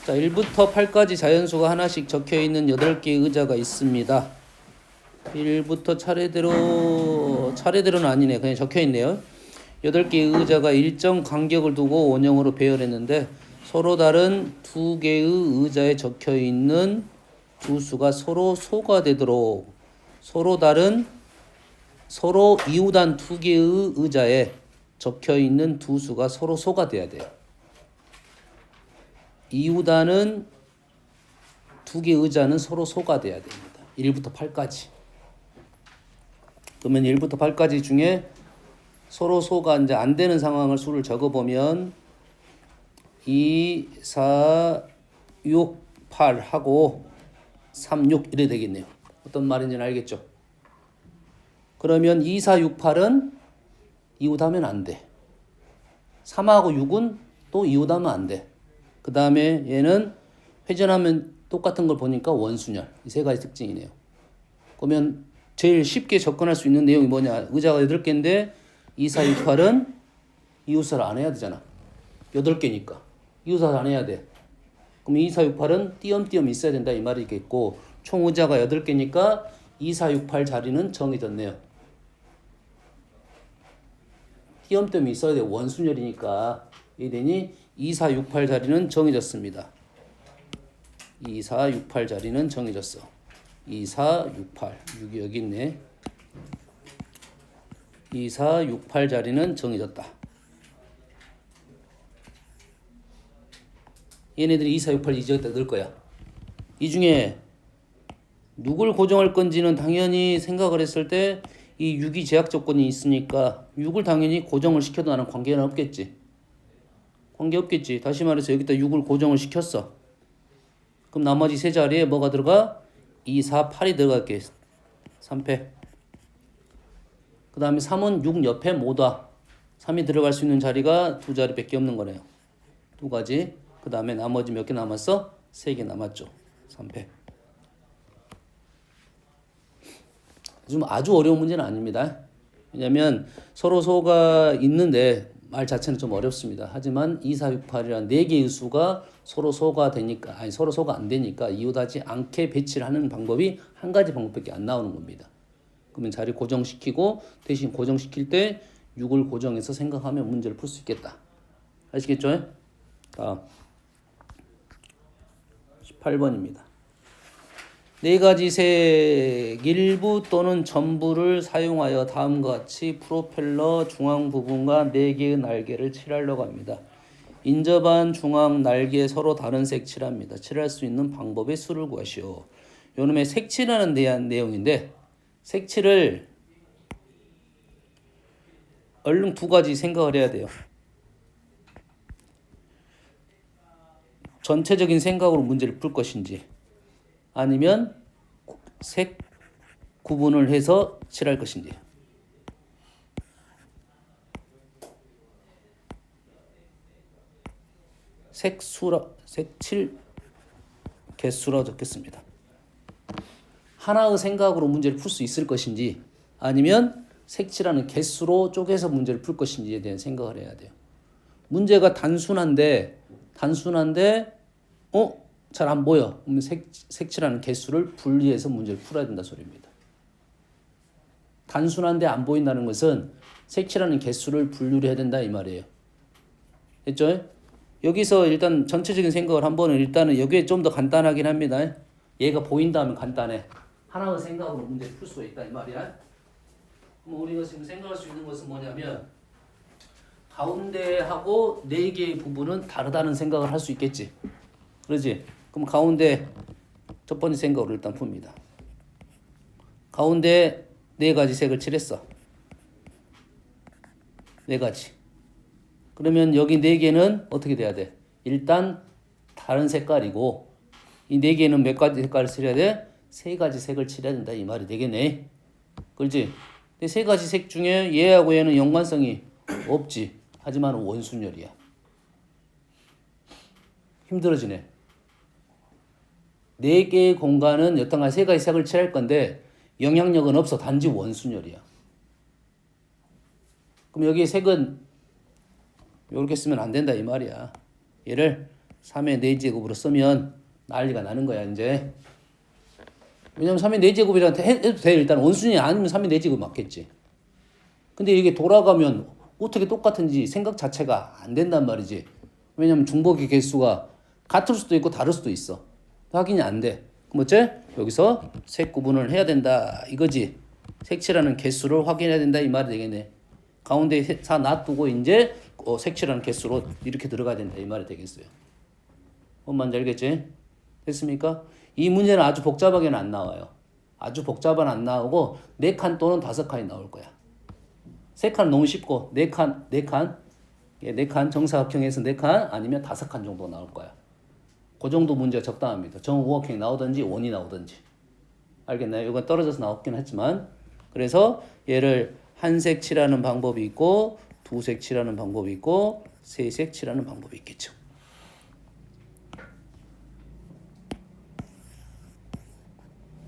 자, 1부터 8까지 자연수가 하나씩 적혀있는 8개의 의자가 있습니다. 1부터 차례대로는 아니네. 그냥 적혀있네요. 8개의 의자가 일정 간격을 두고 원형으로 배열했는데 서로 다른 2개의 의자에 적혀있는 두 수가 서로 소가 되도록 서로 이웃한 2개의 의자에 적혀있는 두 수가 서로 소가 돼야 돼요. 이웃하는 2개의 의자는 서로 소가 돼야 됩니다. 1부터 8까지. 그러면 1부터 8까지 중에 서로 소가 이제 안 되는 상황을 수를 적어보면 2, 4, 6, 8 하고 3, 6 이래 되겠네요. 어떤 말인지는 알겠죠? 그러면 2, 4, 6, 8은 이웃하면 안 돼. 3하고 6은 또 이웃하면 안 돼. 그 다음에 얘는 회전하면 똑같은 걸 보니까 원순열. 이 세 가지 특징이네요. 그러면 제일 쉽게 접근할 수 있는 내용이 뭐냐. 의자가 8개인데 2, 4, 6, 8은 이웃을 안 해야 되잖아. 8개니까. 이웃을 안 해야 돼. 그럼 2, 4, 6, 8은 띄엄띄엄 있어야 된다 이 말이 있겠고 총 의자가 8개니까 2, 4, 6, 8 자리는 정해졌네요. 띄엄띄엄 있어야 돼. 원순열이니까. 이되니 2, 4, 6, 8 자리는 정해졌습니다. 2, 4, 6, 8 자리는 정해졌어. 2, 4, 6, 8. 6이 여기 있네. 2, 4, 6, 8 자리는 정해졌다. 얘네들이 2, 4, 6, 8 이 지역에다 넣을 거야. 이 중에 누굴 고정할 건지는 당연히 생각을 했을 때 이 6이 제약 조건이 있으니까 6을 당연히 고정을 시켜도 나는 관계는 없겠지. 관계 없겠지. 다시 말해서 여기다 6을 고정을 시켰어. 그럼 나머지 세 자리에 뭐가 들어가? 2, 4, 8이 들어갈게. 3패. 그 다음에 3은 6 옆에 못 와. 3이 들어갈 수 있는 자리가 두 자리밖에 없는 거네요. 두 가지. 그 다음에 나머지 몇 개 남았어? 3개 남았죠. 3패. 좀 아주 어려운 문제는 아닙니다. 왜냐면 서로 소가 있는데 말 자체는 좀 어렵습니다. 하지만 2, 4, 6, 8이라는 4개의 수가 서로 소가 되니까 서로 소가 안 되니까 이웃하지 않게 배치를 하는 방법이 한 가지 방법밖에 안 나오는 겁니다. 그러면 자리 고정시키고 대신 고정시킬 때 6을 고정해서 생각하면 문제를 풀 수 있겠다. 아시겠죠? 다음 18번입니다. 네 가지 색 일부 또는 전부를 사용하여 다음과 같이 프로펠러 중앙 부분과 4개의 날개를 칠하려고 합니다. 인접한 중앙 날개 서로 다른 색 칠합니다. 칠할 수 있는 방법의 수를 구하시오. 요놈의 색칠하는 대한 내용인데 색칠을 얼른 두 가지 생각을 해야 돼요. 전체적인 생각으로 문제를 풀 것인지 아니면 색 구분을 해서 칠할 것인지. 색칠 개수라 적겠습니다. 하나의 생각으로 문제를 풀 수 있을 것인지 아니면 색칠하는 개수로 쪼개서 문제를 풀 것인지에 대한 생각을 해야 돼요. 문제가 단순한데 잘 안 보여. 그러면 색칠하는 개수를 분리해서 문제를 풀어야 된다 소리입니다. 단순한데 안 보인다는 것은 색칠하는 개수를 분류를 해야 된다 이 말이에요. 됐죠? 여기서 일단 전체적인 생각을 한번은 일단은 여기에 좀 더 간단하긴 합니다. 얘가 보인다면 간단해. 하나의 생각으로 문제를 풀 수 있다 이 말이야. 그럼 우리가 지금 생각할 수 있는 것은 뭐냐면 가운데하고 4개의 부분은 다르다는 생각을 할 수 있겠지. 그러지? 그럼 가운데 첫 번째 생각으로 일단 풉니다. 가운데 4가지 색을 칠했어. 4가지. 그러면 여기 4개는 어떻게 돼야 돼? 일단 다른 색깔이고 이 4개는 몇 가지 색깔을 칠해야 돼? 3가지 색을 칠해야 된다 이 말이 되겠네. 그렇지? 근데 3가지 색 중에 얘하고 얘는 연관성이 없지. 하지만 원순열이야. 힘들어지네. 4개의 공간은 여튼간 3가지 색을 칠할 건데 영향력은 없어. 단지 원순열이야. 그럼 여기 색은 이렇게 쓰면 안 된다 이 말이야. 얘를 3의 4제곱으로 쓰면 난리가 나는 거야 이제. 왜냐면 3의 4제곱이라 해도 돼. 일단 원순위 아니면 3의 4제곱 맞겠지. 근데 이게 돌아가면 어떻게 똑같은지 생각 자체가 안 된단 말이지. 왜냐면 중복의 개수가 같을 수도 있고 다를 수도 있어. 확인이 안 돼. 그럼 어째? 여기서 색 구분을 해야 된다 이거지. 색칠하는 개수를 확인해야 된다 이 말이 되겠네. 가운데 4 놔두고 이제 색칠하는 개수로 이렇게 들어가야 된다 이 말이 되겠어요. 뭔 말인지 알겠지? 됐습니까? 이 문제는 아주 복잡하게는 안 나와요. 아주 복잡은 안 나오고 4칸 또는 5칸이 나올 거야. 3칸 너무 쉽고 4칸 정사각형에서 4칸 아니면 5칸 정도 나올 거야. 그 정도 문제가 적당합니다. 정우각형이 나오든지 원이 나오든지. 알겠나요? 이건 떨어져서 나왔긴 했지만 그래서 얘를 한색 칠하는 방법이 있고 두색 칠하는 방법이 있고 세색 칠하는 방법이 있겠죠.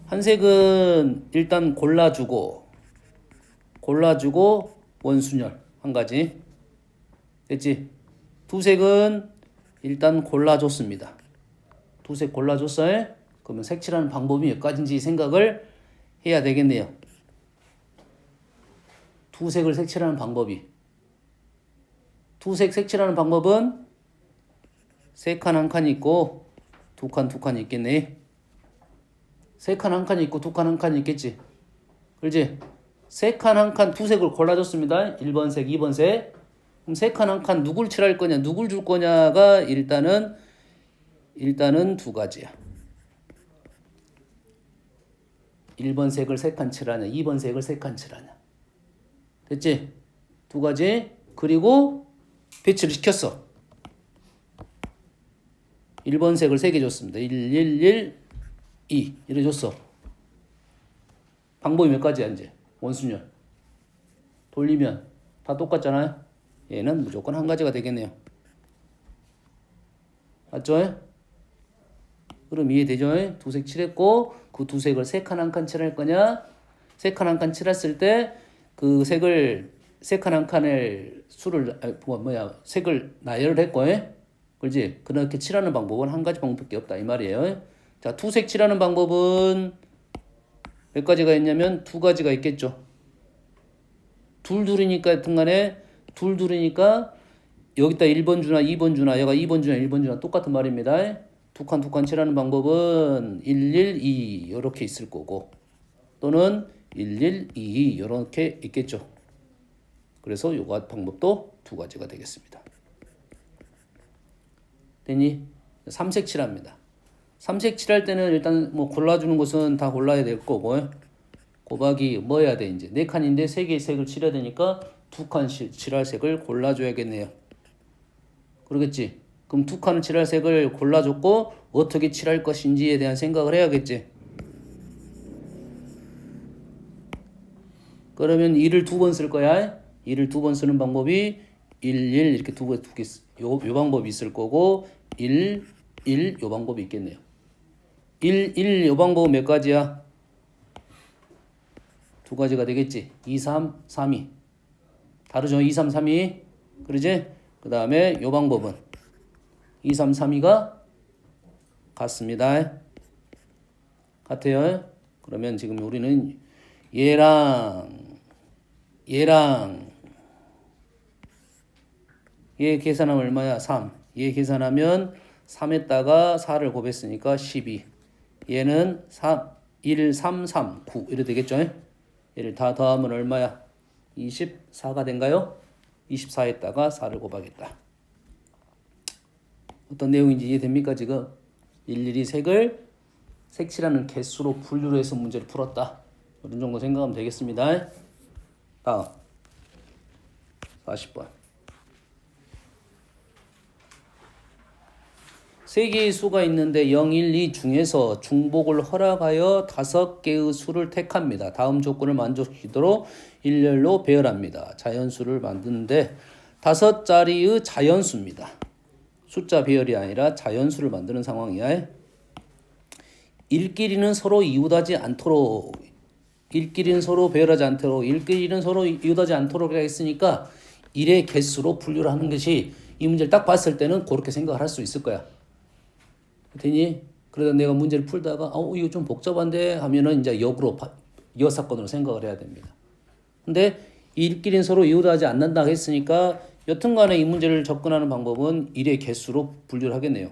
한색은 일단 골라주고 원순열 한 가지 됐지? 두색은 일단 골라줬습니다. 두색 골라줬어요? 그러면 색칠하는 방법이 몇 가지인지 생각을 해야 되겠네요. 두색을 색칠하는 방법이 두색 색칠하는 방법은 3칸 1칸이 있고 2칸 2칸이 있겠네. 3칸 1칸이 있고 2칸 1칸이 있겠지. 그렇지? 3칸 1칸 두색을 골라줬습니다. 1번 색, 2번 색. 그럼 3칸 1칸 누굴 칠할 거냐, 누굴 줄 거냐가 일단은 두 가지야. 1번 색을 3칸 칠하냐, 2번 색을 3칸 칠하냐. 됐지? 두 가지. 그리고 배치를 시켰어. 1번 색을 3개 줬습니다. 1, 1, 2 이래 줬어. 방법이 몇 가지야 이제? 원순열. 돌리면 다 똑같잖아요. 얘는 무조건 한 가지가 되겠네요. 맞죠? 그럼 이해되죠? 두색 칠했고 그 두 색을 3칸 1칸 칠할 거냐? 3칸 1칸 칠했을 때 그 색을 3칸 1칸을 색을 나열을 했고 그렇지? 그렇게 칠하는 방법은 한 가지 방법밖에 없다 이 말이에요. 자, 투색 칠하는 방법은 몇 가지가 있냐면 2가지가 있겠죠. 둘이니까 등간에 둘이니까 여기다 1번 주나 2번 주나 얘가 2번 주나 1번 주나 똑같은 말입니다. 두 칸 칠하는 방법은 1, 1, 2 이렇게 있을 거고 또는 1, 1, 2 이렇게 있겠죠. 그래서 요거 방법도 2가지가 되겠습니다. 됐니? 3색 칠합니다. 3색 칠할 때는 일단 뭐 골라주는 것은 다 골라야 될 거고 곱하기 뭐 해야 돼 이제 4칸인데 3개의 색을 칠해야 되니까 2칸 칠할 색을 골라줘야겠네요. 그러겠지? 그럼 2칸을 칠할 색을 골라줬고 어떻게 칠할 것인지에 대한 생각을 해야겠지. 그러면 2를 2번 쓸 거야. 2를 2번 쓰는 방법이 1, 1 이렇게 두 개 요 방법이 있을 거고 1, 1 요 방법이 있겠네요. 1, 1 요 방법은 몇 가지야? 2가지가 되겠지. 2, 3, 3, 2 다르죠? 2, 3, 3, 2 그러지? 그 다음에 요 방법은 2, 3, 3, 2가 같습니다. 같아요. 그러면 지금 우리는 얘랑 얘 계산하면 얼마야? 3. 얘 계산하면 3에다가 4를 곱했으니까 12. 얘는 3, 1, 3, 3, 9 이래 되겠죠? 얘를 다 더하면 얼마야? 24가 된가요? 24에다가 4를 곱하겠다. 어떤 내용인지 이해됩니까 지금? 일일이 색을 색칠하는 개수로 분류를 해서 문제를 풀었다. 이런 정도 생각하면 되겠습니다. 다음 40번. 세 개의 수가 있는데 0, 1, 2 중에서 중복을 허락하여 5개의 수를 택합니다. 다음 조건을 만족시키도록 일렬로 배열합니다. 자연수를 만드는데 5자리의 자연수입니다. 숫자 배열이 아니라 자연수를 만드는 상황이야. 일끼리는 서로 이웃하지 않도록 일끼리는 서로 배열하지 않도록 일끼리는 서로 이웃하지 않도록 했으니까 1의 개수로 분류를 하는 것이 이 문제를 딱 봤을 때는 그렇게 생각을 할 수 있을 거야. 되니? 그러다 내가 문제를 풀다가 이거 좀 복잡한데 하면은 이제 역으로 여사건으로 생각을 해야 됩니다. 근데 일끼리는 서로 이웃하지 않는다 했으니까 여튼간에 이 문제를 접근하는 방법은 일의 개수로 분류를 하겠네요.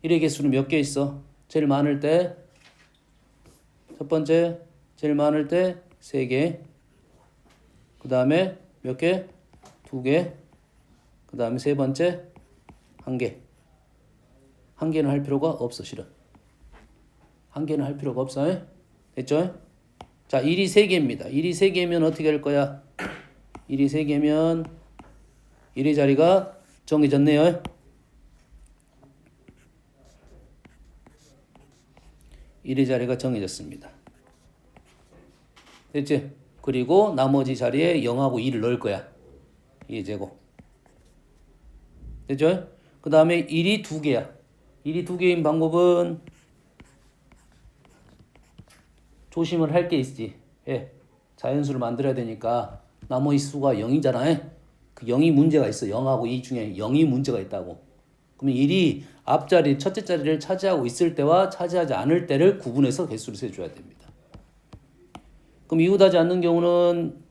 일의 개수는 몇 개 있어? 제일 많을 때 첫 번째 제일 많을 때 3개. 그 다음에 몇 개? 2개. 그 다음에 세 번째 1개. 1개는 할 필요가 없어 실은. 1개는 할 필요가 없어. 됐죠? 자, 1이 3개입니다. 1이 3개면 어떻게 할 거야? 1이 3개면 1의 자리가 정해졌네요. 1의 자리가 정해졌습니다. 됐지? 그리고 나머지 자리에 0하고 2를 넣을 거야. 2의 제곱. 됐죠? 그 다음에 1이 2개야. 1이 2개인 방법은 조심을 할 게 있지. 자연수를 만들어야 되니까 나머지 수가 0이잖아. 그 0이 문제가 있어. 0하고 2 중에 0이 문제가 있다고. 그러면 1이 앞자리, 첫째 자리를 차지하고 있을 때와 차지하지 않을 때를 구분해서 개수를 세줘야 됩니다. 그럼 이웃하지 않는 경우는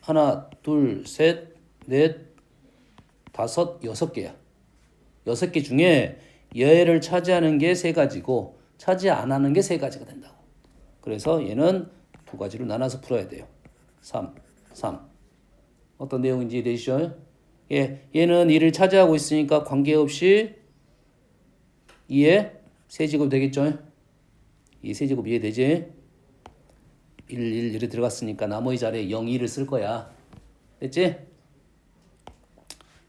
하나, 둘, 셋, 넷, 다섯, 6개야. 6개 중에 얘를 차지하는 게 3가지고 차지 안 하는 게 3가지가 된다고. 그래서 얘는 2가지로 나눠서 풀어야 돼요. 3. 어떤 내용인지 이해되시죠? 얘는 1을 차지하고 있으니까 관계없이 2의 세제곱 되겠죠? 2 세제곱 이해되지? 1 이렇게 들어갔으니까 나머지 자리에 0, 2를 쓸 거야. 됐지?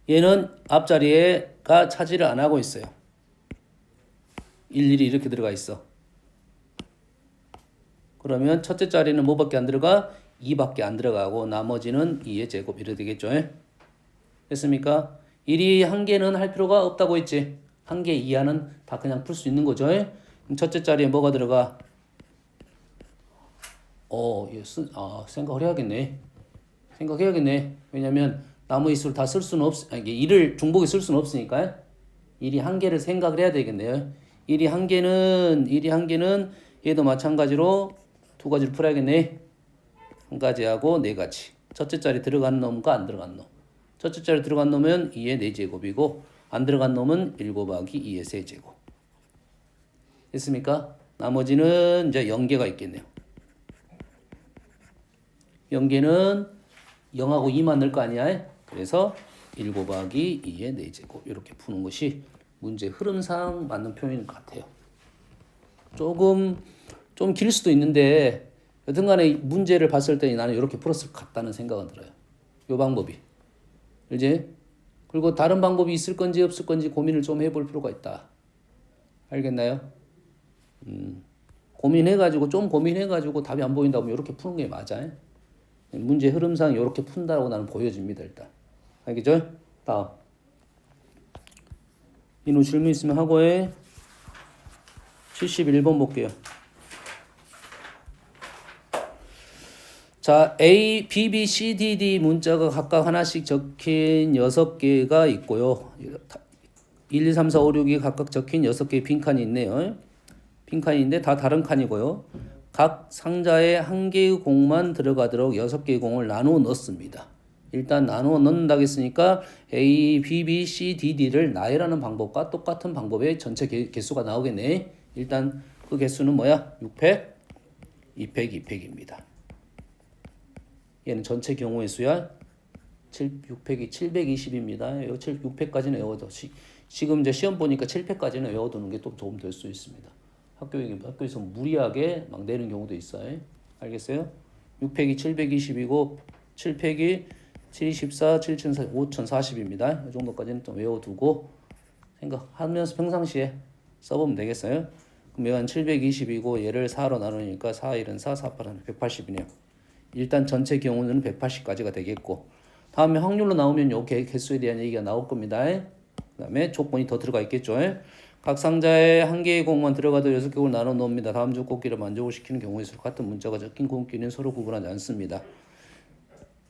얘는 앞자리에가 차지를 안 하고 있어요. 1, 1이 이렇게 들어가 있어. 그러면 첫째 자리는 뭐밖에 안 들어가? 2밖에 안 들어가고 나머지는 2의 제곱 이렇게 되겠죠. 됐습니까? 1이 1개는 할 필요가 없다고 했지. 1개 이하는 다 그냥 풀 수 있는 거죠. 그럼 첫째 자리에 뭐가 들어가? 생각을 해야겠네. 왜냐면 나머지 수를 다 쓸 수는 이게 1을 중복에 쓸 수는 없으니까 1이 1개를 생각을 해야 되겠네요. 1이 1개는 얘도 마찬가지로 2가지를 풀어야겠네. 1가지하고 4가지. 첫째 자리 들어간 놈과 안 들어간 놈. 첫째 자리 들어간 놈은 2의 4제곱이고 안 들어간 놈은 1 곱하기 2의 세제곱. 됐습니까? 나머지는 이제 0개가 있겠네요. 0개는 0하고 2만 넣을 거 아니야? 그래서 1 곱하기 2의 4제곱 이렇게 푸는 것이 문제 흐름상 맞는 표현인 것 같아요. 조금 좀 길 수도 있는데 여튼간에 문제를 봤을 때 나는 이렇게 풀었을 것 같다는 생각은 들어요. 이 방법이. 그지? 그리고 다른 방법이 있을 건지 없을 건지 고민을 좀 해볼 필요가 있다. 알겠나요? 좀 고민해가지고 답이 안 보인다 면 이렇게 푸는 게 맞아요. 문제 흐름상 이렇게 푼다고 나는 보여집니다. 일단. 알겠죠? 다음. 이노 질문 있으면 하고 해. 71번 볼게요. 자, A, B, B, C, D, D 문자가 각각 하나씩 적힌 6개가 있고요. 1, 2, 3, 4, 5, 6이 각각 적힌 6개의 빈칸이 있네요. 빈칸인데 다 다른 칸이고요. 각 상자에 1개의 공만 들어가도록 6개의 공을 나누어 넣습니다. 일단 나누어 넣는다고 했으니까 A, B, B, C, D, D를 나열하는 방법과 똑같은 방법의 전체 개수가 나오겠네. 일단 그 개수는 뭐야? 6팩, 2팩, 2팩입니다. 얘는 전체 경우의 수야. 6팩이 720입니다. 6팩까지는 외워둬. 지금 이제 시험 보니까 7팩까지는 외워두는 게 또 도움 될 수 있습니다. 학교에서 무리하게 막 내는 경우도 있어요. 알겠어요? 6팩이 720이고 7팩이 724, 7040, 5040입니다. 이 정도까지는 좀 외워두고 생각하면서 평상시에 써보면 되겠어요. 그럼 얘는 720이고 얘를 4로 나누니까 4, 1은 4, 4, 8은 180이네요. 일단 전체 경우는 180까지가 되겠고 다음에 확률로 나오면 요 개수에 대한 얘기가 나올 겁니다. 그 다음에 조건이 더 들어가 있겠죠. 각 상자에 1개의 공만 들어가도 6개 공을 나눠 놓습니다. 다음 주 꼭지를 만족을 시키는 경우에 서로 같은 문자가 적힌 공끼리는 서로 구분하지 않습니다.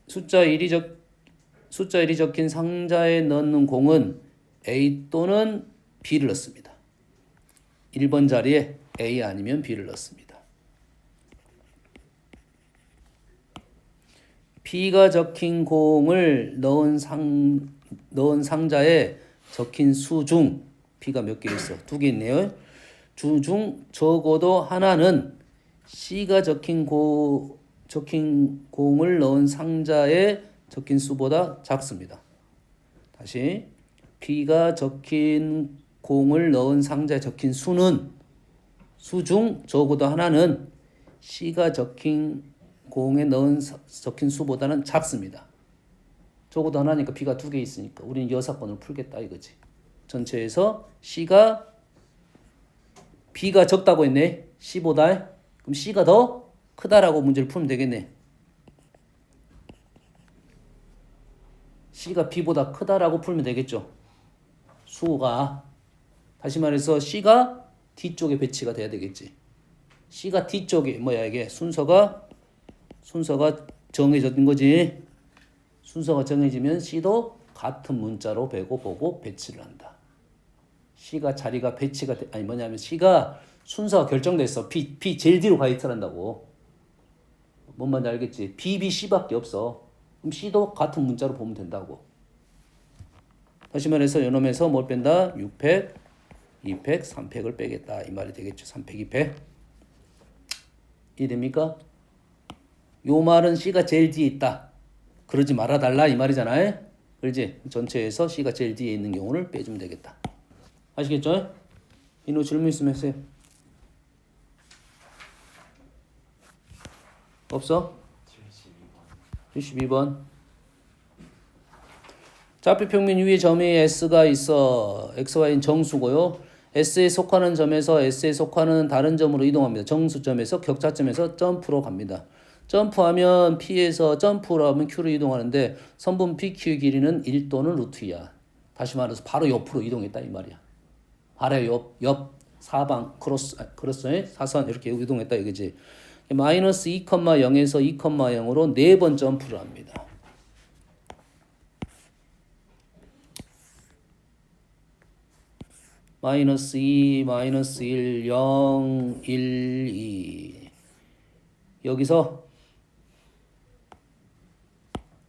숫자 1이 적힌 상자에 넣는 공은 A 또는 B를 넣습니다. 1번 자리에 A 아니면 B를 넣습니다. B가 적힌 공을 넣은 상자에 적힌 수 중 B가 몇 개 있어? 2개 있네요. 주 중 적어도 하나는 C가 적힌 공을 넣은 상자에 적힌 수보다 작습니다. 다시 B가 적힌 공을 넣은 상자에 적힌 수는 수 중 적어도 하나는 C가 적힌 공에 적힌 수보다는 작습니다. 적어도 하나니까 B가 2개 있으니까 우리는 이 사건을 풀겠다 이거지. 전체에서 B가 적다고 했네. C보다. 그럼 C가 더 크다라고 문제를 풀면 되겠네. C가 B보다 크다라고 풀면 되겠죠. 수가. 다시 말해서 C가 D쪽에 배치가 돼야 되겠지. C가 D쪽에 이게 순서가 정해진 거지. 순서가 정해지면 C도 같은 문자로 보고 배치를 한다. C가 자리가 배치가 C가 순서가 결정됐어. B 제일 뒤로 가 있어야 한다고. 뭔 말인지 알겠지? B, C밖에 없어. 그럼 C도 같은 문자로 보면 된다고. 다시 말해서 요놈에서 뭘 뺀다? 6팩, 2팩, 3팩을 빼겠다. 이 말이 되겠죠. 3팩, 2팩. 이해됩니까? 요 말은 C가 제일 뒤에 있다. 그러지 말아달라 이 말이잖아요. 그렇지? 전체에서 C가 제일 뒤에 있는 경우를 빼주면 되겠다. 아시겠죠? 이노 질문 있으면 하세요. 없어? 72번. 좌표 평면 위에 점이 S가 있어. XY는 정수고요. S에 속하는 점에서 S에 속하는 다른 점으로 이동합니다. 정수점에서 격차점에서 점프로 갑니다. 점프하면 P에서 점프로 하면 Q로 이동하는데 선분 PQ 길이는 1 또는 루트 2야. 다시 말해서 바로 옆으로 이동했다 이 말이야. 바로 옆 사방 크로스 사선 이렇게 이동했다 이거지. 마이너스 2,0에서 2,0으로 4번 점프를 합니다. 마이너스 2, 마이너스 1, 0, 1, 2. 여기서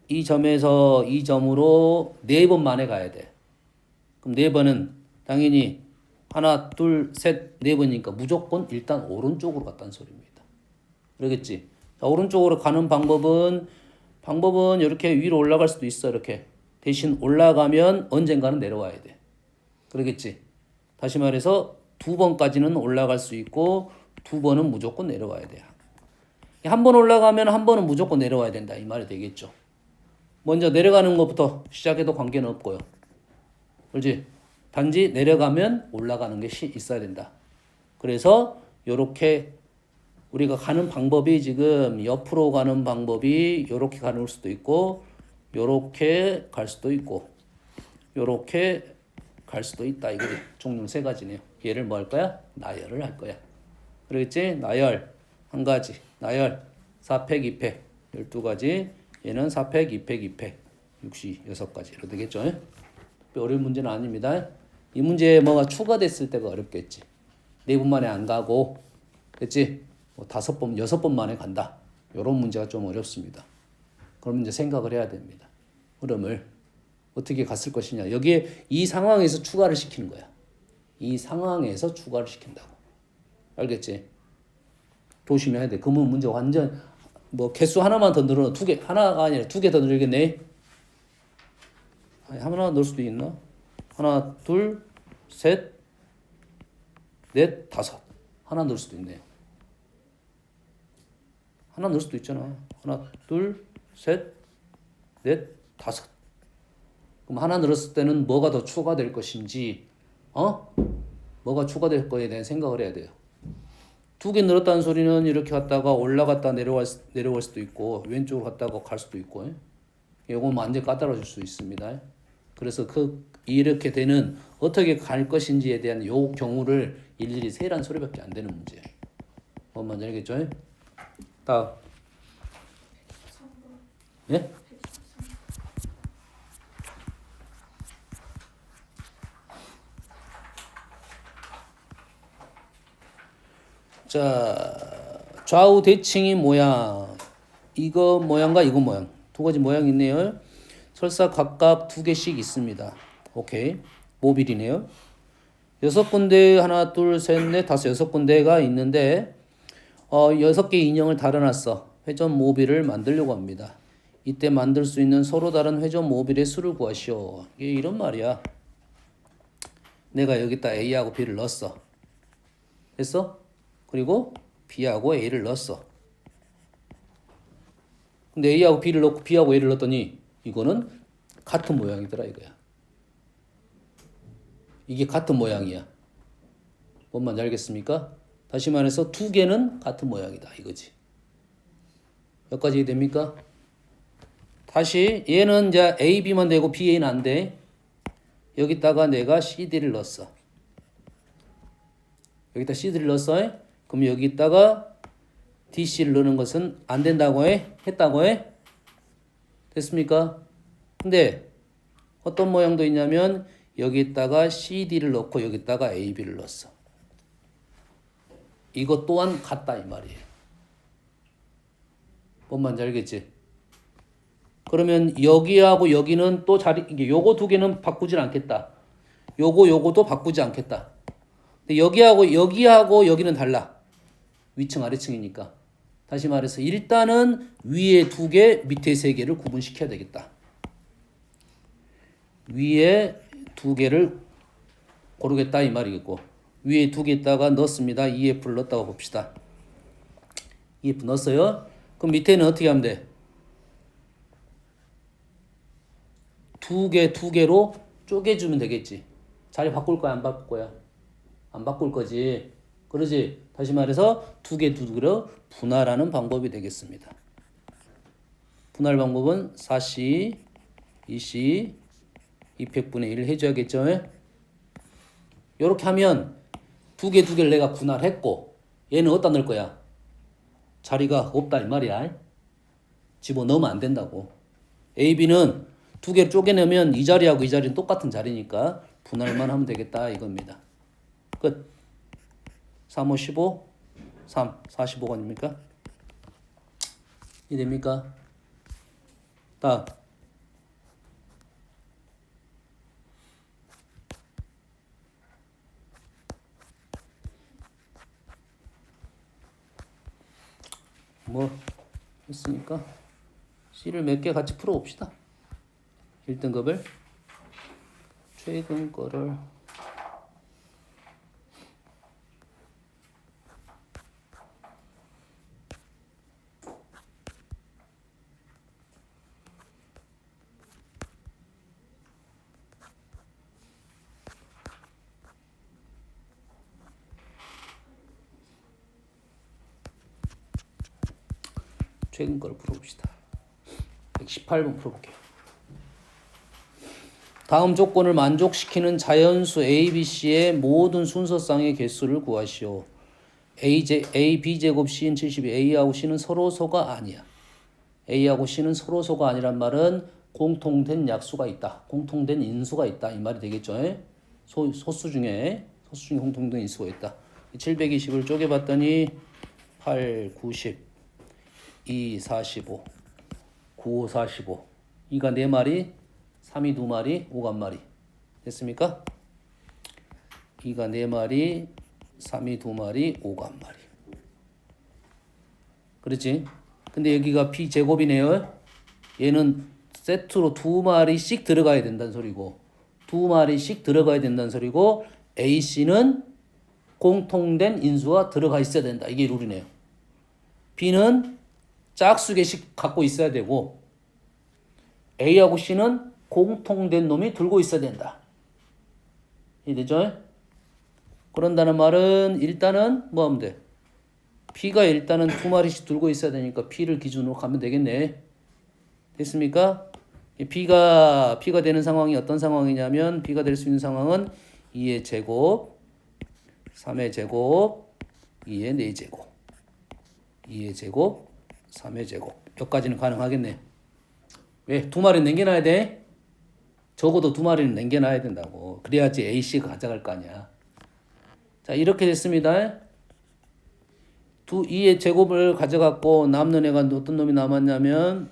이 점에서 이 점으로 4번 만에 가야 돼. 그럼 4번은 당연히 하나, 둘, 셋, 4번이니까 무조건 일단 오른쪽으로 갔다는 소리입니다. 그러겠지? 자, 오른쪽으로 가는 방법은 이렇게 위로 올라갈 수도 있어. 이렇게. 대신 올라가면 언젠가는 내려와야 돼. 그러겠지? 다시 말해서 2번까지는 올라갈 수 있고 2번은 무조건 내려와야 돼. 한 번 올라가면 한 번은 무조건 내려와야 된다. 이 말이 되겠죠. 먼저 내려가는 것부터 시작해도 관계는 없고요. 그렇지? 단지 내려가면 올라가는 게 있어야 된다. 그래서 이렇게 우리가 가는 방법이 지금 옆으로 가는 방법이 이렇게 가는 수도 있고 이렇게 갈 수도 있고 이렇게 갈 수도 있다. 이거 종류 3가지네요. 얘를 뭐 할 거야? 나열을 할 거야. 그러겠지? 나열 한 가지, 나열 4팩, 2팩 12가지, 얘는 4팩, 2팩, 2팩 66가지 이렇게 되겠죠? 어려운 문제는 아닙니다. 이 문제에 뭐가 추가됐을 때가 어렵겠지. 4번 만에 안 가고 그렇지? 5번, 6번 만에 간다. 이런 문제가 좀 어렵습니다. 그럼 이제 생각을 해야 됩니다. 흐름을 어떻게 갔을 것이냐. 여기에 이 상황에서 추가를 시키는 거야. 이 상황에서 추가를 시킨다고. 알겠지? 조심해야 돼. 그러면 문제 완전 개수 하나만 더 늘어. 하나가 아니라 2개 더 늘겠네. 하나 넣을 수도 있나? 하나, 둘, 셋, 넷, 5. 하나 넣을 수도 있네요. 하나 넣을 수도 있잖아. 하나, 둘, 셋, 넷, 5. 그럼 하나 늘었을 때는 뭐가 더 추가될 것인지, 뭐가 추가될 거에 대한 생각을 해야 돼요. 2개 늘었다는 소리는 이렇게 갔다가 올라갔다 내려갈 수도 있고, 왼쪽으로 갔다가 갈 수도 있고, 이건 완전 까다로워질 수 있습니다. 그래서 이렇게 되는 어떻게 갈 것인지에 대한 요 경우를 일일이 세란 소리밖에 안 되는 문제예요. 뭔지 알겠죠? 다음. 예? 자, 좌우 대칭이 모양. 이거 모양과 이거 모양. 두 가지 모양이 있네요. 설사 각각 두 개씩 있습니다. 오케이. 모빌이네요. 6군데 하나, 둘, 셋, 넷, 다섯, 6군데가 있는데 6개 인형을 달아놨어. 회전 모빌을 만들려고 합니다. 이때 만들 수 있는 서로 다른 회전 모빌의 수를 구하시오. 이게 이런 말이야. 내가 여기다 A하고 B를 넣었어. 됐어? 그리고 B하고 A를 넣었어. 근데 A하고 B를 넣고 B하고 A를 넣었더니 이거는 같은 모양이더라 이거야. 이게 같은 모양이야. 뭔 말인지 알겠습니까? 다시 말해서 두 개는 같은 모양이다 이거지. 여기까지 됩니까? 다시 얘는 이제 A, B만 되고 B, A는 안 돼. 여기다가 내가 CD를 넣었어. 여기다 CD를 넣었어. 그럼 여기다가 DC를 넣는 것은 안 된다고 해? 했다고 해? 됐습니까? 근데 어떤 모양도 있냐면 여기다가 CD를 넣고 여기다가 AB를 넣었어. 이것 또한 같다 이 말이에요. 뭔 말인지 알겠지? 그러면 여기하고 여기는 또 이게 요거 두 개는 바꾸질 않겠다. 요거도 바꾸지 않겠다. 근데 여기하고 여기는 달라. 위층 아래층이니까. 다시 말해서 일단은 위에 두 개, 밑에 세 개를 구분시켜야 되겠다. 위에 두 개를 고르겠다 이 말이겠고 위에 두 개 있다가 넣었습니다. EF를 넣었다고 봅시다. EF 넣었어요. 그럼 밑에는 어떻게 하면 돼? 두 개로 쪼개주면 되겠지. 자리 바꿀 거야 안 바꿀 거야? 안 바꿀 거지. 그러지. 다시 말해서 두 개로 분할하는 방법이 되겠습니다. 분할 방법은 4C, 2C, 200분의 1 해줘야겠죠. 이렇게 하면 두 개를 내가 분할했고 얘는 어디다 넣을 거야? 자리가 없다 이 말이야. 집어넣으면 안 된다고. A, B는 두 개를 쪼개내면 이 자리하고 이 자리는 똑같은 자리니까 분할만 하면 되겠다 이겁니다. 끝. 3, 5, 15, 3, 45가 아닙니까? 이해됩니까? 다음. 뭐 했으니까 C를 몇 개 같이 풀어봅시다. 1등급을 최근 거를 최근 거를 풀어봅시다. 118번 풀어볼게요. 다음 조건을 만족시키는 자연수 A, B, C의 모든 순서쌍의 개수를 구하시오. A, B제곱 C는 72. A하고 C는 서로 소가 아니야. A하고 C는 서로 소가 아니란 말은 공통된 약수가 있다. 공통된 인수가 있다. 이 말이 되겠죠. 소수 중에 공통된 인수가 있다. 720을 쪼개봤더니 8, 90, 2, 45, 9, 45. 2가 4마리, 3이 2마리, 5가 1마리. 됐습니까? 2가 4마리, 3이 2마리, 5가 1마리. 그렇지? 근데 여기가 B제곱이네요. 얘는 세트로 2마리씩 들어가야 된다는 소리고 2마리씩 들어가야 된다는 소리고 AC는 공통된 인수가 들어가 있어야 된다. 이게 룰이네요. B는 짝수 개씩 갖고 있어야 되고 A하고 C는 공통된 놈이 들고 있어야 된다. 이해되죠? 그런다는 말은 일단은 뭐 하면 돼? B가 일단은 2마리씩 들고 있어야 되니까 B를 기준으로 가면 되겠네. 됐습니까? B가 되는 상황이 어떤 상황이냐면 B가 될 수 있는 상황은 2의 제곱, 3의 제곱, 2의 4제곱, 2의 제곱, 3의 제곱. 여기까지는 가능하겠네. 왜? 2마리는 남겨놔야 돼? 적어도 2마리는 남겨놔야 된다고. 그래야지 A씨가 가져갈 거 아니야. 자, 이렇게 됐습니다. 2의 제곱을 가져갔고 남는 애가 어떤 놈이 남았냐면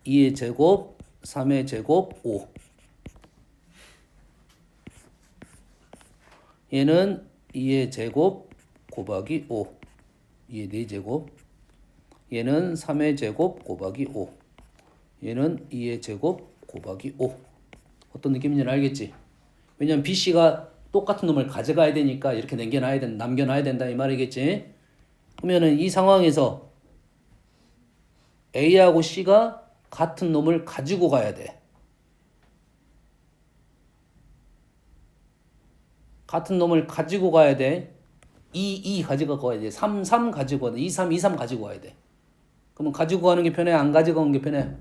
2의 제곱, 3의 제곱, 5. 얘는 2의 제곱 곱하기 5. 2의 4제곱. 얘는 3의 제곱 곱하기 5. 얘는 2의 제곱 곱하기 5. 어떤 느낌인지 알겠지? 왜냐면 BC가 똑같은 놈을 가져가야 되니까 이렇게 남겨놔야 된다 이 말이겠지? 그러면은 이 상황에서 A하고 C가 같은 놈을 가지고 가야 돼. 같은 놈을 가지고 가야 돼. 2 가지고 가야 돼. 3 가지고 가야 돼. 2 3 가지고 가야 돼. 그러면 가지고 가는 게 편해? 안 가지고 가는 게 편해?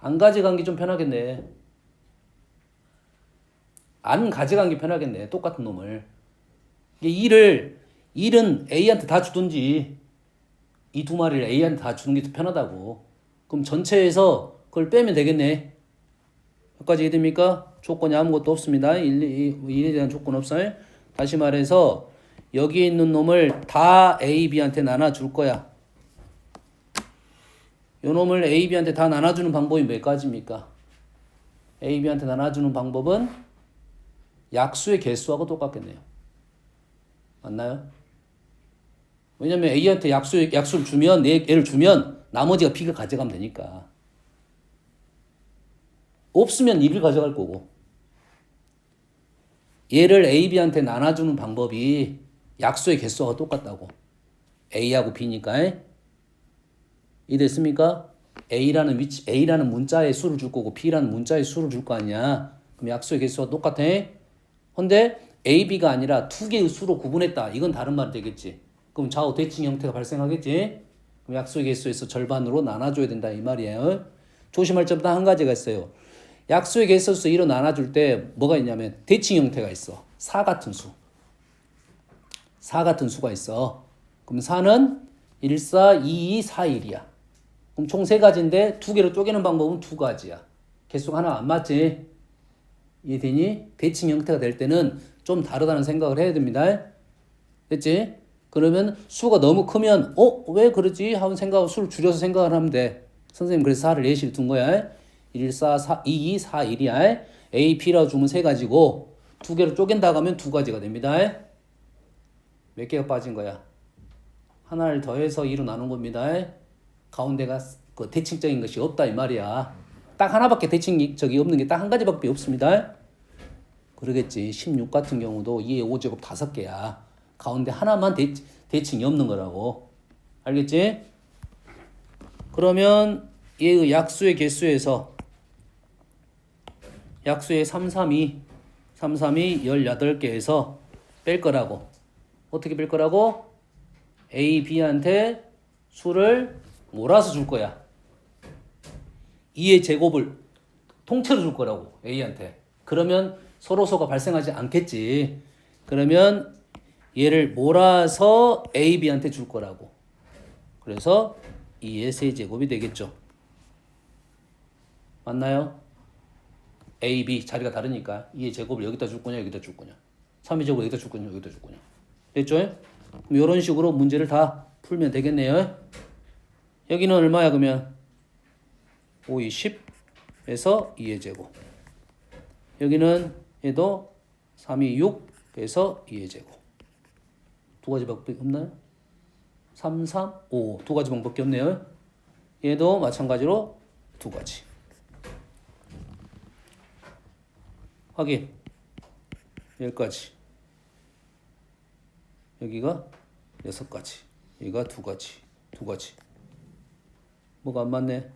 안 가져간 게 좀 편하겠네. 안 가져간 게 편하겠네. 똑같은 놈을. 일은 A한테 다 주든지 이 두 마리를 A한테 다 주는 게 더 편하다고. 그럼 전체에서 그걸 빼면 되겠네. 여기까지 이해됩니까? 조건이 아무것도 없습니다. 일에 대한 조건 없어요. 다시 말해서 여기 있는 놈을 다 A, B한테 나눠줄 거야. 요 놈을 A, B한테 다 나눠주는 방법이 몇 가지입니까? A, B한테 나눠주는 방법은 약수의 개수하고 똑같겠네요. 맞나요? 왜냐면 A한테 약수를 주면, 얘를 주면 나머지가 B가 가져가면 되니까. 없으면 2를 가져갈 거고. 얘를 A, B한테 나눠주는 방법이 약수의 개수와 똑같다고. A하고 B니까. 이해됐습니까? A라는 문자의 수를 줄 거고 B라는 문자의 수를 줄 거 아니야. 그럼 약수의 개수와 똑같아. 근데 A, B가 아니라 두 개의 수로 구분했다. 이건 다른 말이 되겠지. 그럼 좌우 대칭 형태가 발생하겠지. 그럼 약수의 개수에서 절반으로 나눠줘야 된다 이 말이에요. 조심할 점도 한 가지가 있어요. 약수의 개수에서 1로 나눠줄 때 뭐가 있냐면 대칭 형태가 있어. 4 같은 수. 4 같은 수가 있어. 그럼 4는 1, 4, 2, 2, 4, 1이야. 그럼 총 3가지인데 2개로 쪼개는 방법은 2가지야. 개수가 하나 안 맞지? 이해되니? 대칭 형태가 될 때는 좀 다르다는 생각을 해야 됩니다. 됐지? 그러면 수가 너무 크면 왜 그러지? 하고 수를 줄여서 생각을 하면 돼. 선생님 그래서 4를 예시를 둔 거야. 1, 4, 2, 2, 4, 1이야. A, B라고 주면 3가지고 2개로 쪼갠다고 하면 2가지가 됩니다. 몇 개가 빠진 거야? 하나를 더해서 2로 나눈 겁니다. 가운데가 그 대칭적인 것이 없다 이 말이야. 딱 하나밖에 대칭적이 없는 게 딱 한 가지밖에 없습니다. 그러겠지. 16 같은 경우도 2의 5제곱 5개야. 가운데 하나만 대칭이 없는 거라고. 알겠지? 그러면 얘의 약수의 개수에서 약수의 3, 3이 18개에서 뺄 거라고. 어떻게 뺄 거라고? A, B한테 수를 몰아서 줄 거야. 2의 제곱을 통째로 줄 거라고. A한테. 그러면 서로소가 발생하지 않겠지. 그러면 얘를 몰아서 A, B한테 줄 거라고. 그래서 2의 세제곱이 되겠죠. 맞나요? A, B 자리가 다르니까 2의 제곱을 여기다 줄 거냐 여기다 줄 거냐 3의 제곱을 여기다 줄 거냐 여기다 줄 거냐. 됐죠? 그럼 이런 식으로 문제를 다 풀면 되겠네요. 여기는 얼마야 그러면 5, 2, 10에서 2의 제곱. 여기는 얘도 3, 2, 6에서 2의 제곱. 두 가지 방법이 없나요? 3, 3, 5. 두 가지 방법밖에 없네요. 얘도 마찬가지로 두 가지. 확인. 여기까지. 여기가 6가지. 여기가 2가지. 2가지. 뭐가 안 맞네?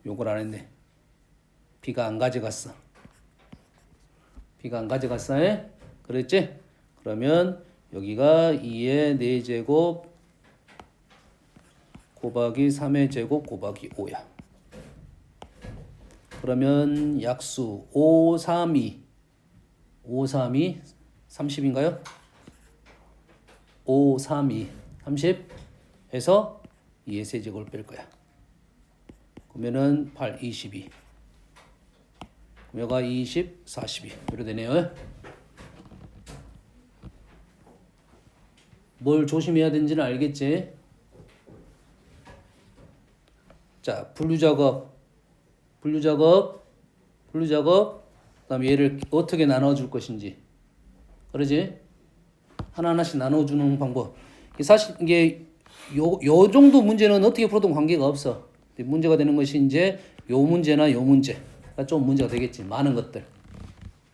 요걸 안 했네. B가 안 가져갔어. B가 안 가져갔어. 그랬지? 그러면 여기가 2의 4제곱 곱하기 3의 제곱 곱하기 5야. 그러면 약수 5, 3, 2 5, 3, 2 30인가요? 5, 3, 2 30 해서 2의 세제곱을 뺄 거야. 그러면은 8, 22 여기가 20, 42 이렇게 되네요. 뭘 조심해야 되는지는 알겠지? 자, 분류 작업, 그다음에 얘를 어떻게 나눠줄 것인지, 그러지? 하나하나씩 나눠주는 방법. 사실 이게 요 정도 문제는 어떻게 풀어도 관계가 없어. 문제가 되는 것이 이제 요 문제나 요 문제가 좀 문제가 되겠지. 많은 것들.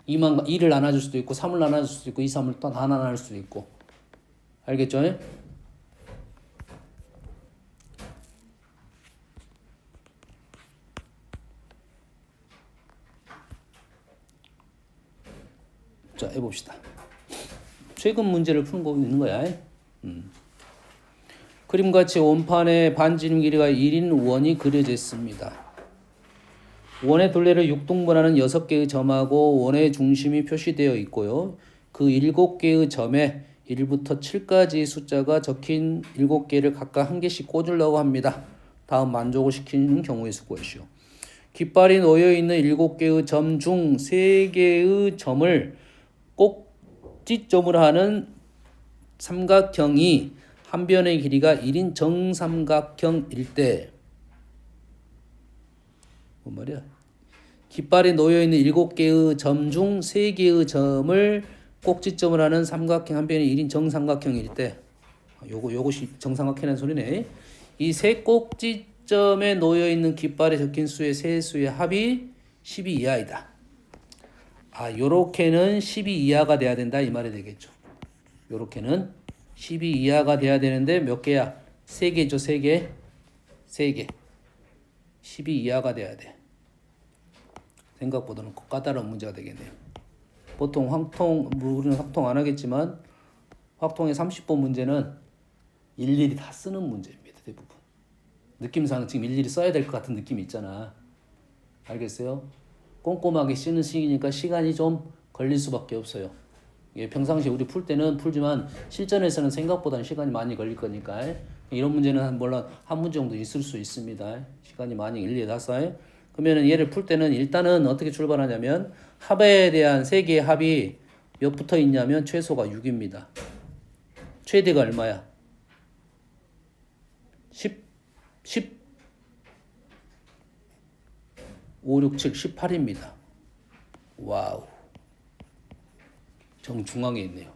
2를 나눠줄 수도 있고 3을 나눠줄 수도 있고 2, 3을 또 다 나눠줄 수도 있고. 알겠죠? 자, 해봅시다. 최근 문제를 푸는 거 있는 거야. 그림같이 원판에 반지름 길이가 1인 원이 그려졌습니다. 원의 둘레를 6등분하는 6개의 점하고 원의 중심이 표시되어 있고요. 그 7개의 점에 1부터 7까지 숫자가 적힌 7개를 각각 한 개씩 꽂으려고 합니다. 다음 만족을 시키는 경우의 수것이요. 깃발이 놓여있는 7개의 점 중 3개의 점을 꼭지점으로 하는 삼각형이 한 변의 길이가 1인 정삼각형일 때, 뭔 말이야? 깃발에 놓여있는 7개의 점 중 3개의 점을 꼭지점을 하는 삼각형 한 변의 1인 정삼각형일 때, 요것이 정삼각형이라는 소리네. 이 세 꼭지점에 놓여있는 깃발에 적힌 수의 세 수의 합이 12 이하이다. 요렇게는 12 이하가 돼야 된다 이 말이 되겠죠. 요렇게는 12 이하가 돼야 되는데 몇 개야? 3개죠, 3개. 3개. 12 이하가 돼야 돼. 생각보다는 까다로운 문제가 되겠네요. 보통 우리는 확통 안 하겠지만 확통의 30번 문제는 일일이 다 쓰는 문제입니다. 대부분. 느낌상은 지금 일일이 써야 될 것 같은 느낌이 있잖아. 알겠어요? 꼼꼼하게 쓰는 시기니까 시간이 좀 걸릴 수밖에 없어요. 예, 평상시에 우리 풀 때는 풀지만 실전에서는 생각보다는 시간이 많이 걸릴 거니까 이런 문제는 물론 한 문제 정도 있을 수 있습니다. 시간이 많이 일일이 다 써요. 그러면 얘를 풀 때는 일단은 어떻게 출발하냐면 합에 대한 세 개의 합이 몇 붙어 있냐면 최소가 6입니다. 최대가 얼마야? 5, 6, 7, 18입니다. 와우. 정중앙에 있네요.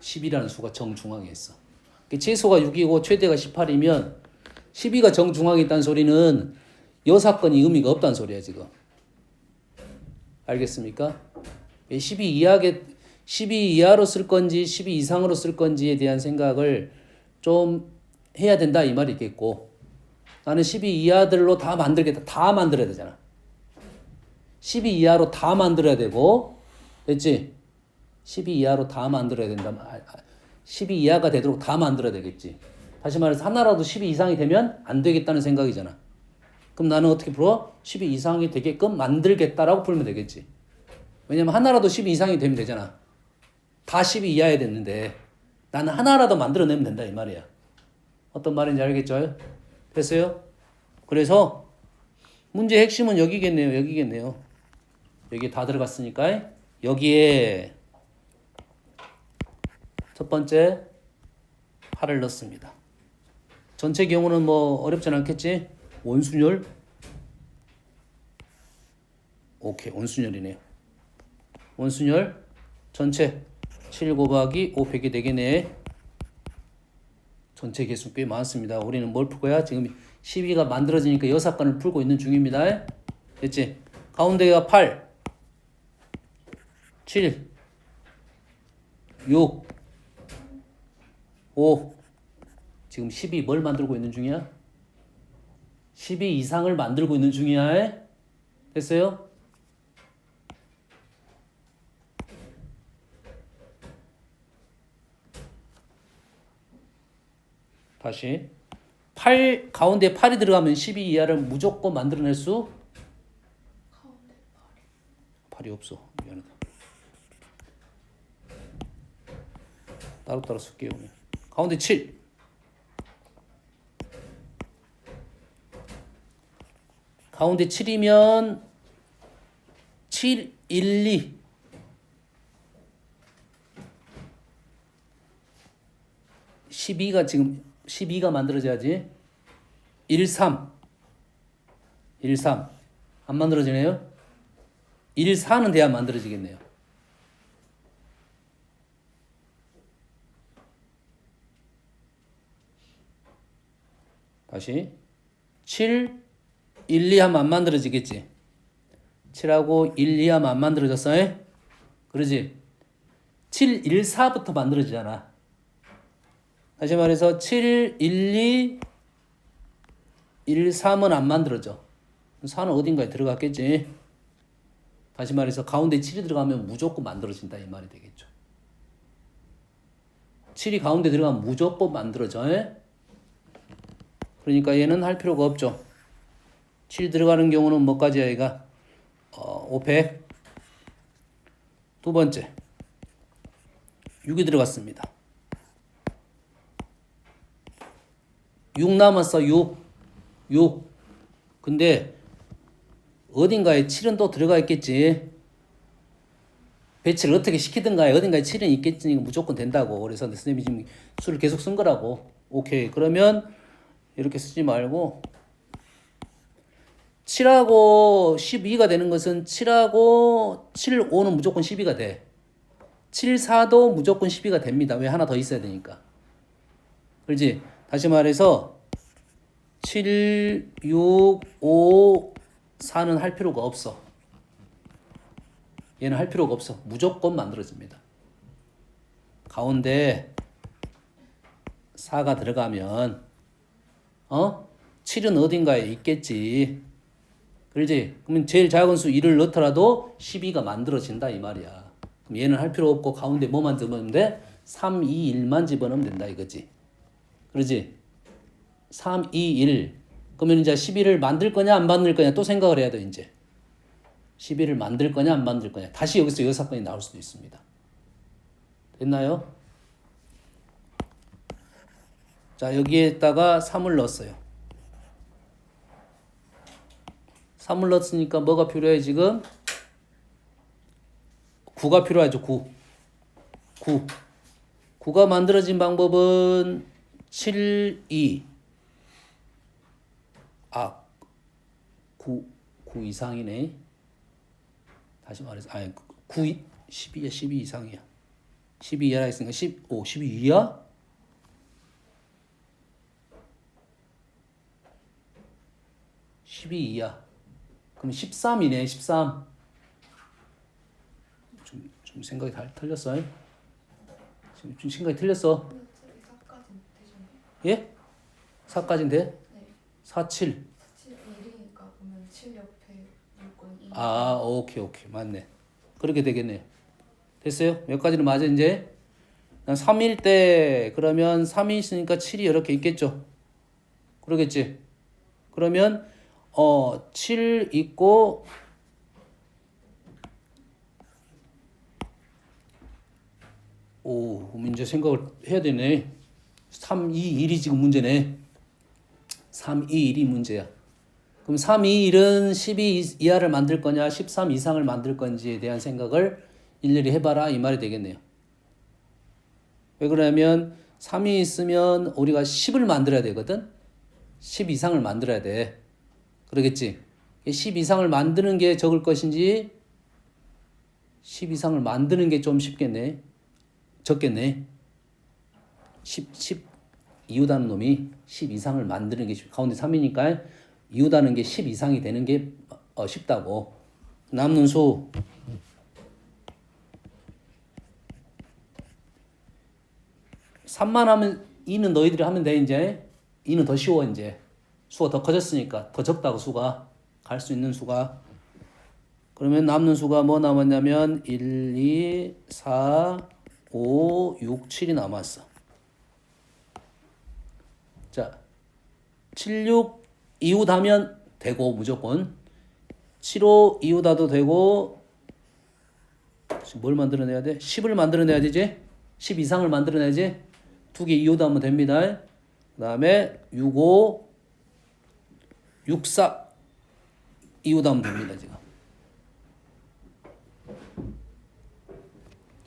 10이라는 수가 정중앙에 있어. 최소가 6이고 최대가 18이면 12가 정중앙에 있다는 소리는 요 사건이 의미가 없다는 소리야 지금. 알겠습니까? 12 이하로 쓸 건지 12 이상으로 쓸 건지에 대한 생각을 좀 해야 된다 이 말이겠고, 나는 12 이하들로 다 만들겠다. 다 만들어야 되잖아. 12 이하로 다 만들어야 되고, 됐지? 12 이하로 다 만들어야 된다. 12 이하가 되도록 다 만들어야 되겠지. 다시 말해서 하나라도 12 이상이 되면 안 되겠다는 생각이잖아. 그럼 나는 어떻게 풀어? 12 이상이 되게끔 만들겠다라고 풀면 되겠지. 왜냐면 하나라도 12 이상이 되면 되잖아. 다 12 이하에 됐는데 나는 하나라도 만들어내면 된다 이 말이야. 어떤 말인지 알겠죠? 됐어요? 그래서 문제 핵심은 여기겠네요. 여기 다 들어갔으니까 여기에 첫 번째 8을 넣습니다. 전체 경우는 뭐 어렵진 않겠지? 원순열. 오케이, 원순열이네요. 원순열 전체 7 곱하기 500이 되겠네. 전체 개수 꽤 많습니다. 우리는 뭘 풀 거야? 지금 12가 만들어지니까 6건을 풀고 있는 중입니다. 됐지? 가운데가 8, 7, 6, 5. 지금 12 뭘 만들고 있는 중이야? 12 이상을 만들고 있는 중이야. 됐어요? 다시 8 가운데 8이 들어가면 12 이하를 무조건 만들어낼 수? 가운데 8이 없어. 미안하다. 따로따로 쓸게요. 가운데 7. 가운데 7이면 7, 1, 2. 12가 지금 12가 만들어져야지. 13. 13. 안 만들어지네요. 14는 돼야 만들어지겠네요. 다시 7, 1, 2 하면 안 만들어지겠지. 7하고 1, 2 하면 안 만들어졌어. 그러지? 7, 1, 4부터 만들어지잖아. 다시 말해서 7, 1, 2, 1, 3은 안 만들어져. 4는 어딘가에 들어갔겠지. 다시 말해서 가운데 7이 들어가면 무조건 만들어진다 이 말이 되겠죠. 7이 가운데 들어가면 무조건 만들어져. 그러니까 얘는 할 필요가 없죠. 7 들어가는 경우는 뭐까지야 얘가? 500. 두 번째 6이 들어갔습니다. 6 남았어. 6. 근데 어딘가에 7은 또 들어가 있겠지. 배치를 어떻게 시키든가에 어딘가에 7은 있겠지. 무조건 된다고. 그래서 선생님이 지금 수를 계속 쓴 거라고. 오케이. 그러면 이렇게 쓰지 말고 7하고 12가 되는 것은 7하고 7, 5는 무조건 12가 돼. 7, 4도 무조건 12가 됩니다. 왜? 하나 더 있어야 되니까. 그렇지? 다시 말해서 7, 6, 5, 4는 할 필요가 없어. 얘는 할 필요가 없어. 무조건 만들어집니다. 가운데 4가 들어가면 7은 어딘가에 있겠지. 그렇지? 그러면 제일 작은 수 1을 넣더라도 12가 만들어진다 이 말이야. 그럼 얘는 할 필요 없고 가운데 뭐만 집어넣으면 돼? 3, 2, 1만 집어넣으면 된다 이거지. 그렇지? 3, 2, 1. 그러면 이제 12를 만들 거냐 안 만들 거냐 또 생각을 해야 돼 이제. 12를 만들 거냐 안 만들 거냐. 다시 여기서 이 사건이 나올 수도 있습니다. 됐나요? 자, 여기에다가 3을 넣었어요. 3을 넣었으니까 뭐가 필요해 지금? 9가 필요하죠. 9. 9가 만들어진 방법은 7, 2. 9 이상이네. 다시 말해서 12야. 12 이상이야. 12 이하라 했으니까 15, 12 이하? 12 이하. 그럼 13이네. 13. 좀 생각이 틀렸어. 지금 생각이 틀렸어. 저기 4까지 되셨나요? 예? 4까지는 돼? 네. 4, 7. 7, 1이니까 보면 7 옆에 6은 2. 오케이. 맞네. 그렇게 되겠네. 됐어요? 몇 가지는 맞아, 이제? 3일 때, 그러면 3이 있으니까 7이 이렇게 있겠죠? 그러겠지? 그러면, 7 있고, 그럼 이제 생각을 해야 되네. 3, 2, 1이 지금 문제네. 3, 2, 1이 문제야. 그럼 3, 2, 1은 12 이하를 만들 거냐, 13 이상을 만들 건지에 대한 생각을 일일이 해봐라 이 말이 되겠네요. 왜 그러냐면 3이 있으면 우리가 10을 만들어야 되거든. 10 이상을 만들어야 돼. 그러겠지? 10 이상을 만드는 게 적을 것인지 10 이상을 만드는 게 좀 쉽겠네. 적겠네. 10 이웃하는 놈이 10 이상을 만드는 게 가운데 3이니까 이웃하는 게 10 이상이 되는 게 쉽다고. 남는 수 3만 하면 2는 너희들이 하면 돼 이제. 2는 더 쉬워 이제. 수가 더 커졌으니까 더 적다고 수가 갈 수 있는 수가. 그러면 남는 수가 뭐 남았냐면 1, 2, 4, 5, 6, 7이 남았어. 자, 7, 6 이웃하면 되고 무조건 7, 5 이웃하도 되고 지금 뭘 만들어내야 돼? 10을 만들어내야 되지? 10 이상을 만들어내야지? 두 개 이웃하면 됩니다. 그 다음에 6, 5, 6, 4 이웃하면 됩니다. 지금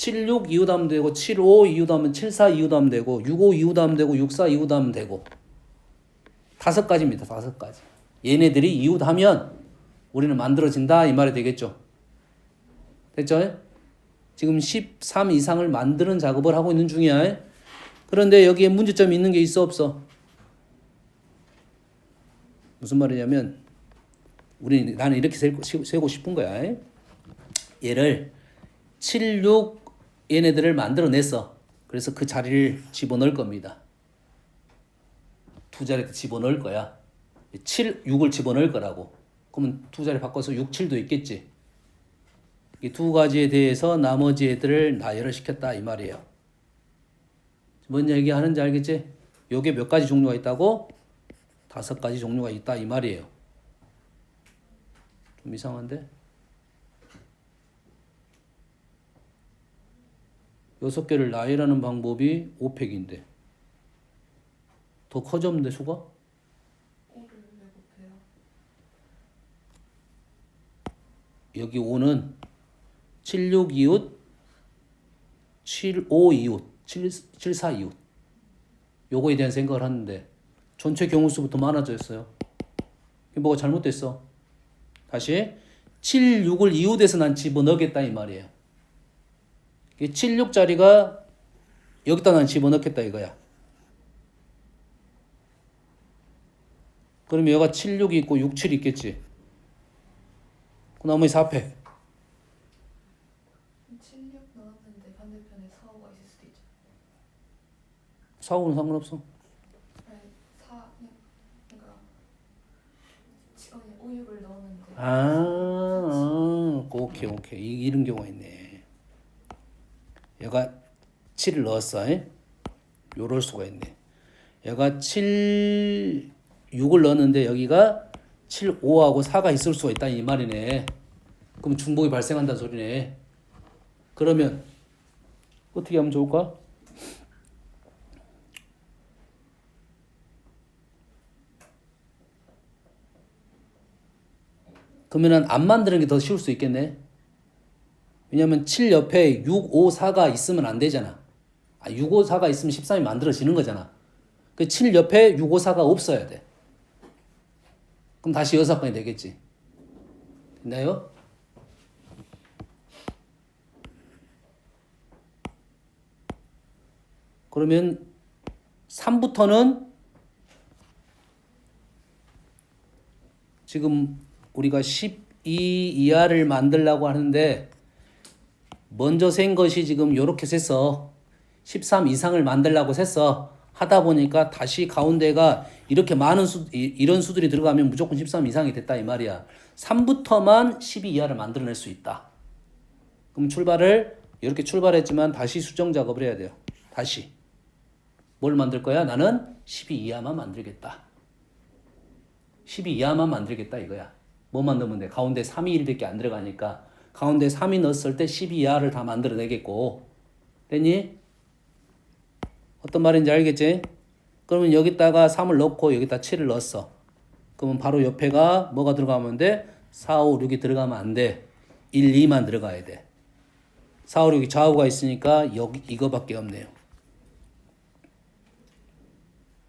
76 이웃 하면 되고 75 이웃 하면 74 이웃 하면 되고 65 이웃 하면 되고 64 이웃 하면 되고 5가지입니다. 5가지. 얘네들이 이웃하면 우리는 만들어진다 이 말이 되겠죠. 됐죠? 지금 13 이상을 만드는 작업을 하고 있는 중이야. 그런데 여기에 문제점이 있는 게 있어 없어? 무슨 말이냐면 나는 이렇게 세고 싶은 거야. 얘를 76 얘네들을 만들어냈어. 그래서 그 자리를 집어넣을 겁니다. 두 자리에 집어넣을 거야. 7, 6을 집어넣을 거라고. 그러면 두 자리 바꿔서 6, 7도 있겠지. 이 두 가지에 대해서 나머지 애들을 나열을 시켰다 이 말이에요. 뭔 얘기하는지 알겠지? 요게 몇 가지 종류가 있다고? 5가지 종류가 있다 이 말이에요. 좀 이상한데? 6개를 나열하는 방법이 5팩인데 더 커졌는데 수가? 5를 왜 곱해요? 여기 5는 76 이웃, 75 이웃, 74 이웃 요거에 대한 생각을 하는데 전체 경우수부터 많아졌어요. 이게 뭐가 잘못됐어? 다시 76을 이웃에서 난 집어넣겠다 이 말이에요. 76짜리가 여기다 난 집어넣겠다 이거야. 그러면 여기가 76이 있고 67이 있겠지. 그 나머지 4팩. 76 넣었는데 반대편에 4, 5가 있을 수도 있죠. 4, 5는 상관없어. 아니 4, 그러니까 5, 6을 넣었는데 오케이. 이런 경우가 있네. 얘가 7을 넣었어. 요럴 수가 있네. 얘가 7, 6을 넣었는데 여기가 7, 5하고 4가 있을 수가 있다 이 말이네. 그럼 중복이 발생한다는 소리네. 그러면 어떻게 하면 좋을까? 그러면은 안 만드는 게 더 쉬울 수 있겠네. 왜냐면 7 옆에 6, 5, 4가 있으면 안 되잖아. 6, 5, 4가 있으면 13이 만들어지는 거잖아. 그 7 옆에 6, 5, 4가 없어야 돼. 그럼 다시 6건이 되겠지. 됐나요? 그러면 3부터는 지금 우리가 12 이하를 만들려고 하는데 먼저 센 것이 지금 요렇게 셌어. 13 이상을 만들려고 셌어. 하다 보니까 다시 가운데가 이렇게 많은 이런 수들이 들어가면 무조건 13 이상이 됐다 이 말이야. 3부터만 12 이하를 만들어낼 수 있다. 그럼 이렇게 출발했지만 다시 수정 작업을 해야 돼요. 다시. 뭘 만들 거야? 나는 12 이하만 만들겠다. 12 이하만 만들겠다 이거야. 뭐 만들면 돼? 가운데 3이 1밖에 안 들어가니까 가운데 3이 넣었을 때 12 이하를 다 만들어내겠고. 됐니? 어떤 말인지 알겠지? 그러면 여기다가 3을 넣고 여기다 7을 넣었어. 그러면 바로 옆에가 뭐가 들어가면 돼? 4, 5, 6이 들어가면 안 돼. 1, 2만 들어가야 돼. 4, 5, 6이 좌우가 있으니까 여기 이거밖에 없네요.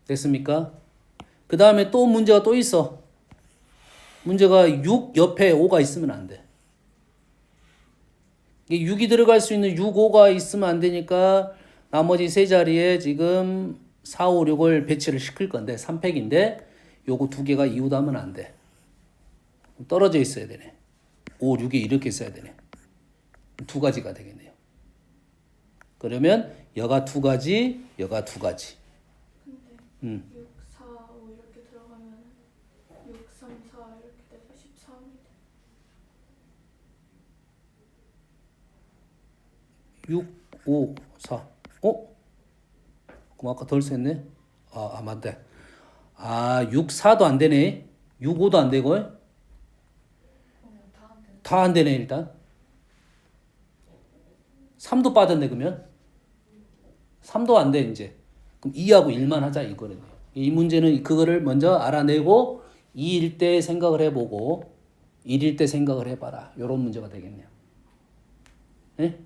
됐습니까? 그 다음에 또 문제가 또 있어. 문제가 6 옆에 5가 있으면 안 돼. 6이 들어갈 수 있는 6, 5가 있으면 안 되니까 나머지 세 자리에 지금 4, 5, 6을 배치를 시킬 건데 3팩인데 요거 두 개가 이웃하면 안 돼. 떨어져 있어야 되네. 5, 6이 이렇게 있어야 되네. 두 가지가 되겠네요. 그러면 여가 두 가지, 여가 두 가지. 근데 6, 4, 5 이렇게 들어가면 6, 3, 4 이렇게 돼서 13이 돼. 6, 5, 4. 그럼 아까 덜 셌네? 맞다. 6, 4도 안 되네. 6, 5도 안 되고. 다 안 되네, 일단. 3도 빠졌네, 그러면. 3도 안 돼, 이제. 그럼 2하고 1만 하자, 이거는. 이 문제는 그거를 먼저 알아내고 2일 때 생각을 해보고 1일 때 생각을 해봐라. 이런 문제가 되겠네요. 네?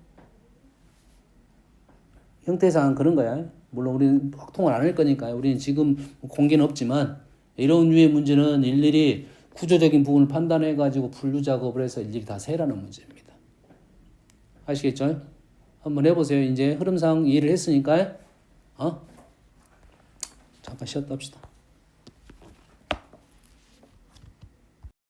형태상 그런 거야. 물론 우리는 확통을 안 할 거니까 우리는 지금 공개는 없지만 이런 류의 문제는 일일이 구조적인 부분을 판단해 가지고 분류 작업을 해서 일일이 다 세라는 문제입니다. 아시겠죠? 한번 해보세요. 이제 흐름상 이해를 했으니까 잠깐 쉬었다 합시다.